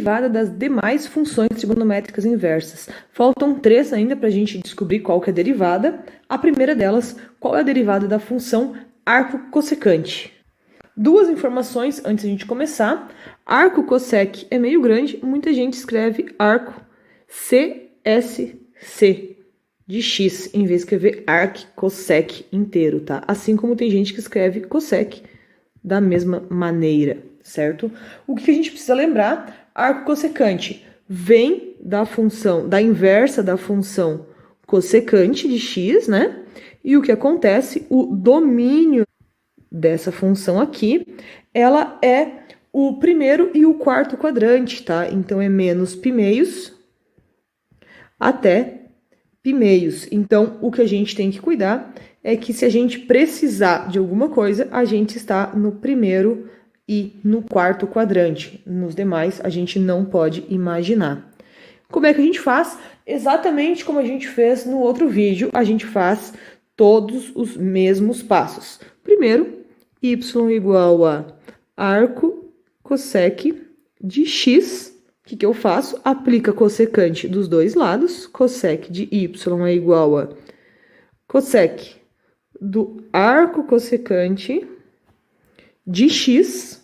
derivada das demais funções trigonométricas inversas? Faltam 3 ainda para a gente descobrir qual que é a derivada. A primeira delas, qual é a derivada da função arco cossecante? 2 informações antes de a gente começar. Arco cossec é meio grande, muita gente escreve arco CSC de x, em vez de escrever arc cossec inteiro, tá? Assim como tem gente que escreve cossec da mesma maneira, certo? O que a gente precisa lembrar? Arco cossecante vem da função, da inversa da função cossecante de x, né? E o que acontece? O domínio dessa função aqui, ela é o primeiro e o quarto quadrante, tá? Então, é menos π até π. Então, o que a gente tem que cuidar é que se a gente precisar de alguma coisa, a gente está no primeiro e no quarto quadrante. Nos demais, a gente não pode imaginar. Como é que a gente faz? Exatamente como a gente fez no outro vídeo, a gente faz todos os mesmos passos. Primeiro, y igual a arco cossec de x. O que eu faço? Aplica cossecante dos dois lados. Cossec de y é igual a cossec do arco cossecante de x.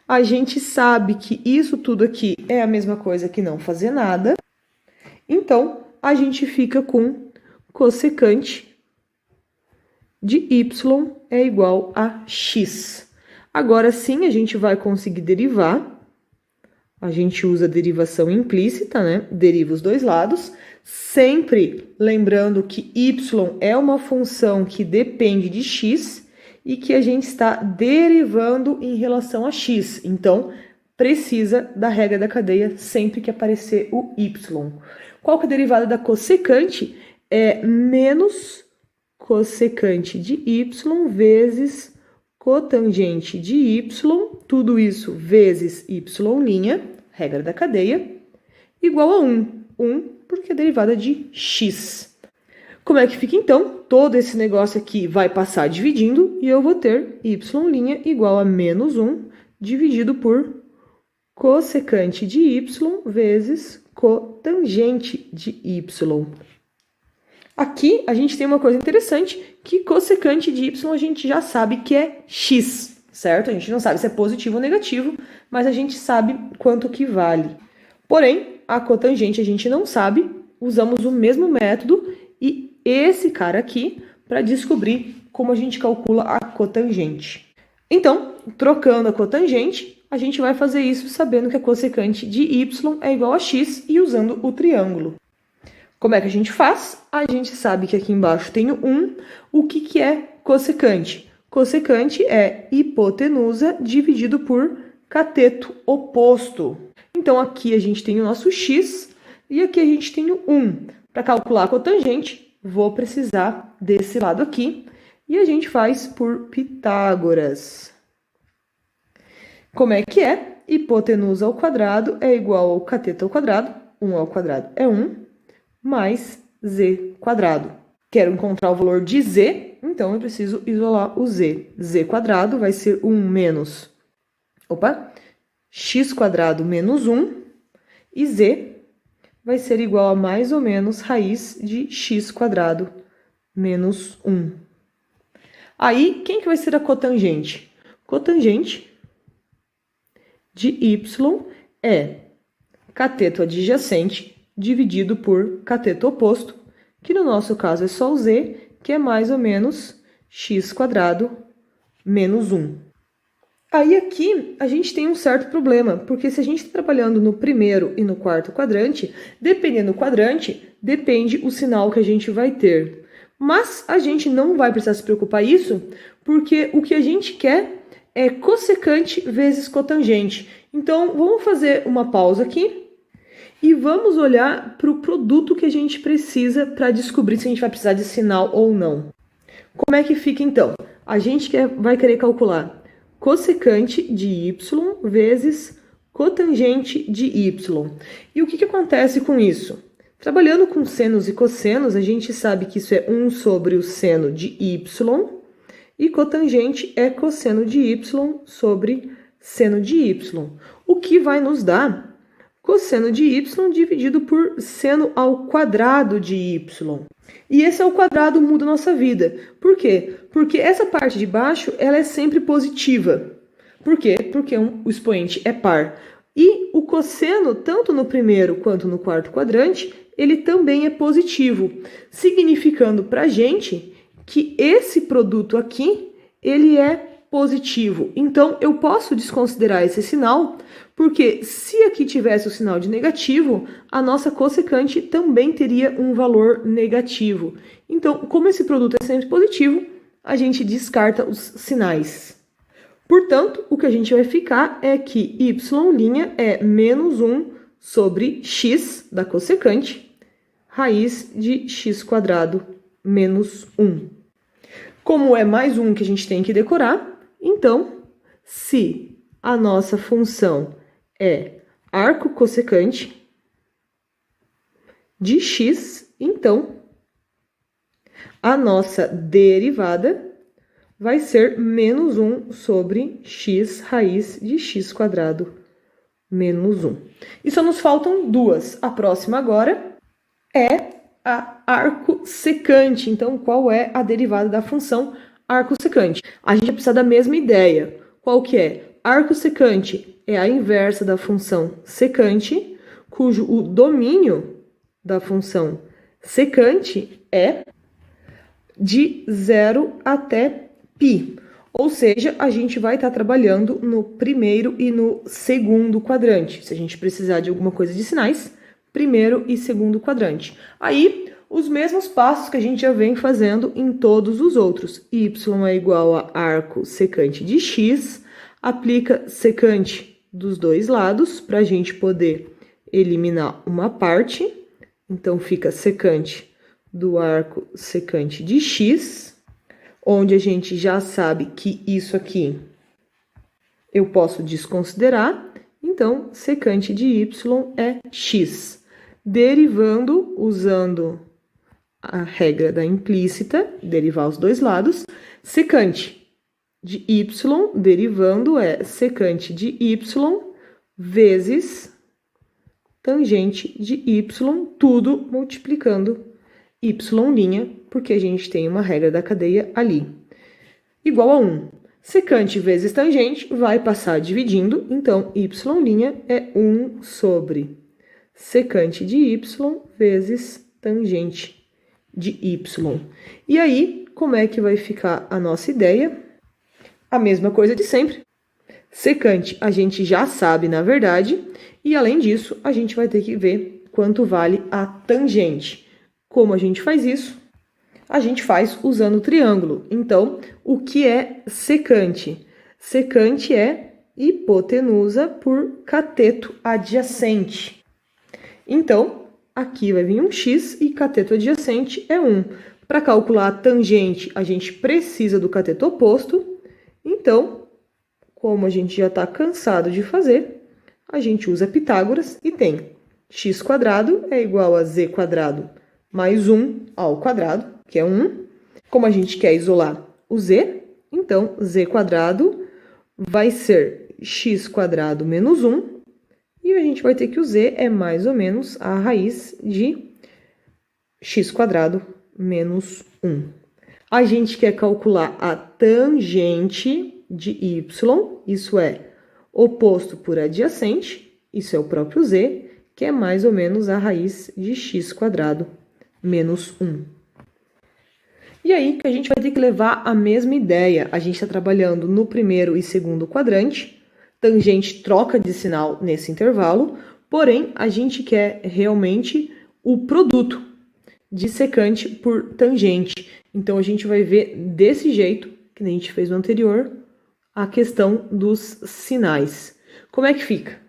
A gente sabe que isso tudo aqui é a mesma coisa que não fazer nada. Então, a gente fica com cossecante de y é igual a x. Agora sim, a gente vai conseguir derivar. A gente usa a derivação implícita, né? Deriva os dois lados. Sempre lembrando que y é uma função que depende de x e que a gente está derivando em relação a x. Então, precisa da regra da cadeia sempre que aparecer o y. Qual que é a derivada da cossecante? É menos cossecante de y vezes cotangente de y, tudo isso vezes y', regra da cadeia, igual a 1. 1 porque é derivada de x. Como é que fica então? Todo esse negócio aqui vai passar dividindo e eu vou ter y' igual a menos 1 dividido por cossecante de y vezes cotangente de y. Aqui a gente tem uma coisa interessante, que cossecante de y a gente já sabe que é x, certo? A gente não sabe se é positivo ou negativo, mas a gente sabe quanto que vale. Porém, a cotangente a gente não sabe, usamos o mesmo método e esse cara aqui para descobrir como a gente calcula a cotangente. Então, trocando a cotangente, a gente vai fazer isso sabendo que a cossecante de y é igual a x e usando o triângulo. Como é que a gente faz? A gente sabe que aqui embaixo tem o 1. O que é cossecante? Cossecante é hipotenusa dividido por cateto oposto. Então, aqui a gente tem o nosso x e aqui a gente tem o 1. Para calcular a cotangente, vou precisar desse lado aqui e a gente faz por Pitágoras. Como é que é? Hipotenusa ao quadrado é igual ao cateto ao quadrado. 1 ao quadrado é 1. Mais z quadrado. Quero encontrar o valor de z, então eu preciso isolar o z. Z quadrado vai ser 1 menos, x quadrado menos 1, e z vai ser igual a mais ou menos raiz de x quadrado menos 1. Aí, quem que vai ser a cotangente? Cotangente de y é cateto adjacente dividido por cateto oposto, que no nosso caso é só o z, que é mais ou menos x quadrado menos 1. Aí aqui a gente tem um certo problema, porque se a gente está trabalhando no primeiro e no quarto quadrante, dependendo do quadrante, depende o sinal que a gente vai ter. Mas a gente não vai precisar se preocupar isso, porque o que a gente quer é cossecante vezes cotangente. Então, vamos fazer uma pausa aqui. E vamos olhar para o produto que a gente precisa para descobrir se a gente vai precisar de sinal ou não. Como é que fica então? A gente vai querer calcular cossecante de y vezes cotangente de y. E o que acontece com isso? Trabalhando com senos e cossenos, a gente sabe que isso é 1 sobre o seno de y e cotangente é cosseno de y sobre seno de y. O que vai nos dar cosseno de y dividido por seno ao quadrado de y. E esse ao quadrado muda a nossa vida. Por quê? Porque essa parte de baixo ela é sempre positiva. Por quê? Porque o expoente é par. E o cosseno, tanto no primeiro quanto no quarto quadrante, ele também é positivo, significando para a gente que esse produto aqui, ele é positivo. Então, eu posso desconsiderar esse sinal, porque se aqui tivesse o sinal de negativo, a nossa cossecante também teria um valor negativo. Então, como esse produto é sempre positivo, a gente descarta os sinais. Portanto, o que a gente vai ficar é que y' é menos 1 sobre x da cossecante, raiz de x² menos 1. Como é mais um que a gente tem que decorar, então, se a nossa função é arco cossecante de x, então, a nossa derivada vai ser menos 1 sobre x raiz de x² menos 1. E só nos faltam duas. A próxima agora é a arco secante. Então, qual é a derivada da função arco secante? A gente precisa da mesma ideia. Qual que é? Arco secante é a inversa da função secante, cujo o domínio da função secante é de 0 até π. Ou seja, a gente vai estar trabalhando no primeiro e no segundo quadrante. Se a gente precisar de alguma coisa de sinais, primeiro e segundo quadrante. Aí, os mesmos passos que a gente já vem fazendo em todos os outros. Y é igual a arco secante de x, aplica secante dos dois lados, para a gente poder eliminar uma parte. Então, fica secante do arco secante de x, onde a gente já sabe que isso aqui eu posso desconsiderar. Então, secante de y é x. Derivando, usando a regra da implícita, derivar os dois lados, secante de y, derivando, é secante de y vezes tangente de y, tudo multiplicando y', porque a gente tem uma regra da cadeia ali. Igual a 1. Secante vezes tangente vai passar dividindo, então y' é 1 sobre secante de y vezes tangente de y. E aí, como é que vai ficar a nossa ideia? A mesma coisa de sempre. Secante a gente já sabe, na verdade, e além disso, a gente vai ter que ver quanto vale a tangente. Como a gente faz isso? A gente faz usando o triângulo. Então, o que é secante? Secante é hipotenusa por cateto adjacente. Então, aqui vai vir um x e cateto adjacente é 1. Para calcular a tangente, a gente precisa do cateto oposto. Então, como a gente já está cansado de fazer, a gente usa Pitágoras e tem x² é igual a z² mais 1 ao quadrado, que é 1. Como a gente quer isolar o z, então z² vai ser x² menos 1. E a gente vai ter que o z é mais ou menos a raiz de x² menos 1. A gente quer calcular a tangente de y, isso é oposto por adjacente, isso é o próprio z, que é mais ou menos a raiz de x² menos 1. E aí que a gente vai ter que levar a mesma ideia. A gente está trabalhando no primeiro e segundo quadrante, tangente troca de sinal nesse intervalo, porém, a gente quer realmente o produto de secante por tangente. Então, a gente vai ver desse jeito, que a gente fez no anterior, a questão dos sinais. Como é que fica?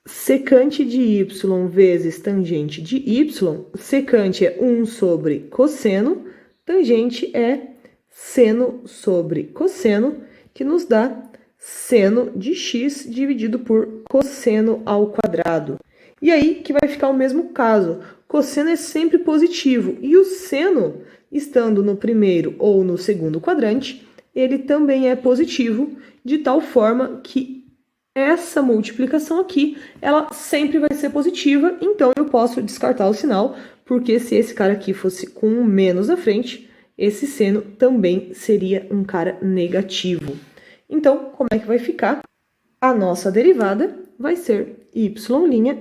Secante de y vezes tangente de y, secante é 1 sobre cosseno, tangente é seno sobre cosseno, que nos dá seno de x dividido por cosseno ao quadrado. E aí que vai ficar o mesmo caso. Cosseno é sempre positivo e o seno, estando no primeiro ou no segundo quadrante, ele também é positivo, de tal forma que essa multiplicação aqui, ela sempre vai ser positiva, então eu posso descartar o sinal, porque se esse cara aqui fosse com um menos à frente, esse seno também seria um cara negativo. Então, como é que vai ficar? A nossa derivada vai ser y'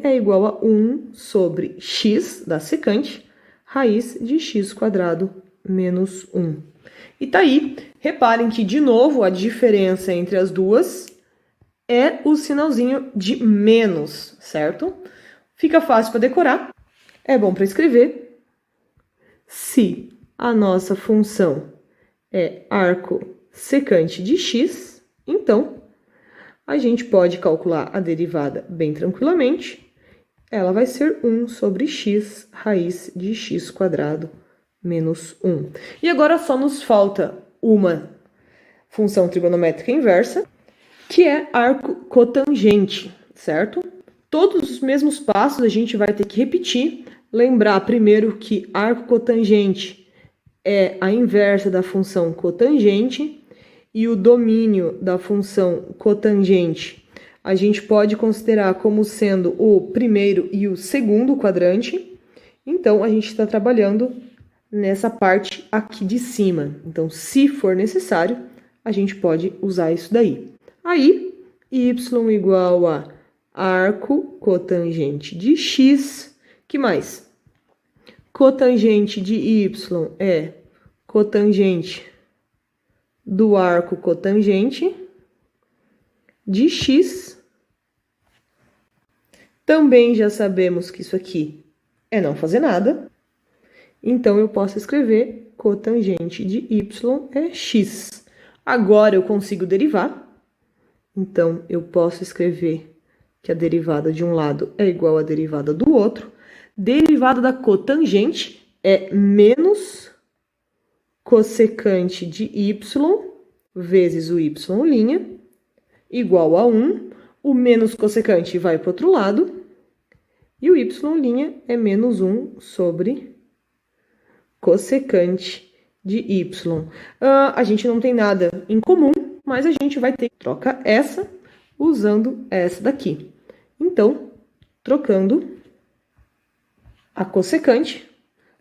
é igual a 1 sobre x da secante, raiz de x² menos 1. E tá aí, reparem que, de novo, a diferença entre as duas é o sinalzinho de menos, certo? Fica fácil para decorar, é bom para escrever. Se a nossa função é arco secante de x, então a gente pode calcular a derivada bem tranquilamente. Ela vai ser 1 sobre x raiz de x² menos 1. E agora só nos falta uma função trigonométrica inversa, que é arco cotangente, certo? Todos os mesmos passos a gente vai ter que repetir. Lembrar primeiro que arco cotangente é a inversa da função cotangente e o domínio da função cotangente a gente pode considerar como sendo o primeiro e o segundo quadrante. Então, a gente está trabalhando nessa parte aqui de cima. Então, se for necessário, a gente pode usar isso daí. Aí, y igual a arco cotangente de x. Que mais? Cotangente de y é cotangente do arco cotangente de x. Também já sabemos que isso aqui é não fazer nada. Então, eu posso escrever cotangente de y é x. Agora, eu consigo derivar. Então, eu posso escrever que a derivada de um lado é igual à derivada do outro. Derivada da cotangente é menos cossecante de y vezes o y' igual a 1. O menos cossecante vai para o outro lado. E o y' é menos 1 sobre cossecante de y. A gente não tem nada em comum, mas a gente vai ter que trocar essa usando essa daqui. Então, trocando a cossecante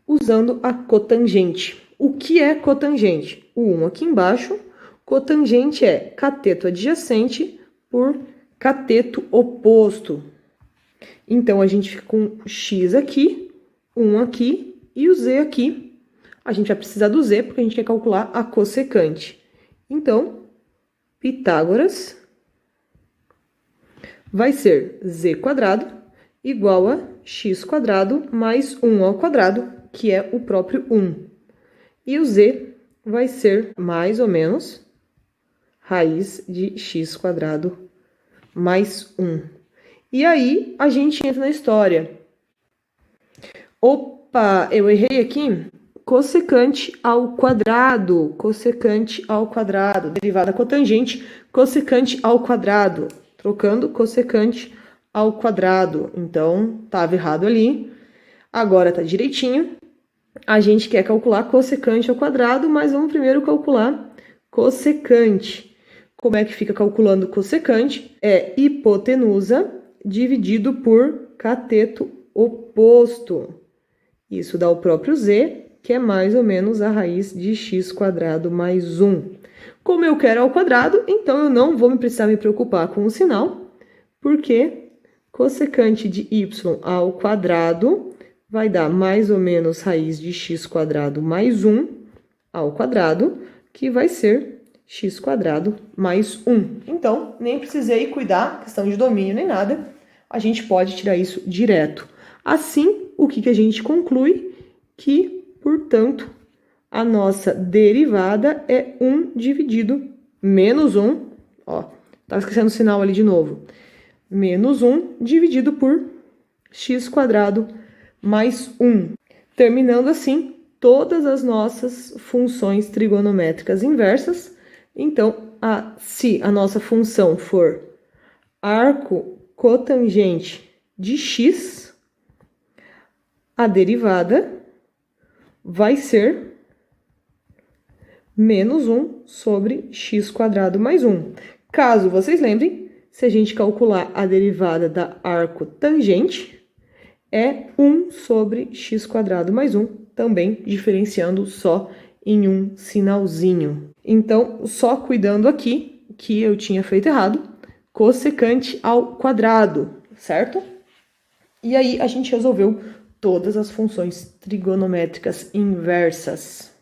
usando a cotangente. O que é cotangente? O 1 aqui embaixo. Cotangente é cateto adjacente por cateto oposto. Então, a gente fica com x aqui, 1 aqui e o z aqui. A gente vai precisar do z porque a gente quer calcular a cossecante. Então, Pitágoras vai ser z² igual a x² mais 1 ao quadrado, que é o próprio 1. E o z vai ser mais ou menos raiz de x² mais 1. E aí, a gente entra na história. Opa, eu errei aqui. Cossecante ao quadrado, cossecante ao quadrado, derivada cotangente, cossecante ao quadrado, trocando cossecante ao quadrado. Então, estava errado ali, agora está direitinho. A gente quer calcular cossecante ao quadrado, mas vamos primeiro calcular cossecante. Como é que fica calculando cossecante? É hipotenusa dividido por cateto oposto. Isso dá o próprio z, que é mais ou menos a raiz de x² mais 1. Como eu quero ao quadrado, então eu não vou precisar me preocupar com o sinal, porque cossecante de y ao quadrado vai dar mais ou menos raiz de x² mais 1 ao quadrado, que vai ser x² mais 1. Então, nem precisei cuidar, questão de domínio nem nada, a gente pode tirar isso direto. Assim, o que a gente conclui? Que, portanto, a nossa derivada é 1 dividido menos 1, ó, estava esquecendo o sinal ali de novo, menos 1 dividido por x² mais 1. Terminando assim, todas as nossas funções trigonométricas inversas. Então, se a nossa função for arco cotangente de x, a derivada vai ser menos 1 sobre x² mais 1. Caso vocês lembrem, se a gente calcular a derivada da arcotangente, é 1 sobre x² mais 1, também diferenciando só em um sinalzinho. Então, só cuidando aqui, que eu tinha feito errado, cossecante ao quadrado, certo? E aí, a gente resolveu todas as funções trigonométricas inversas.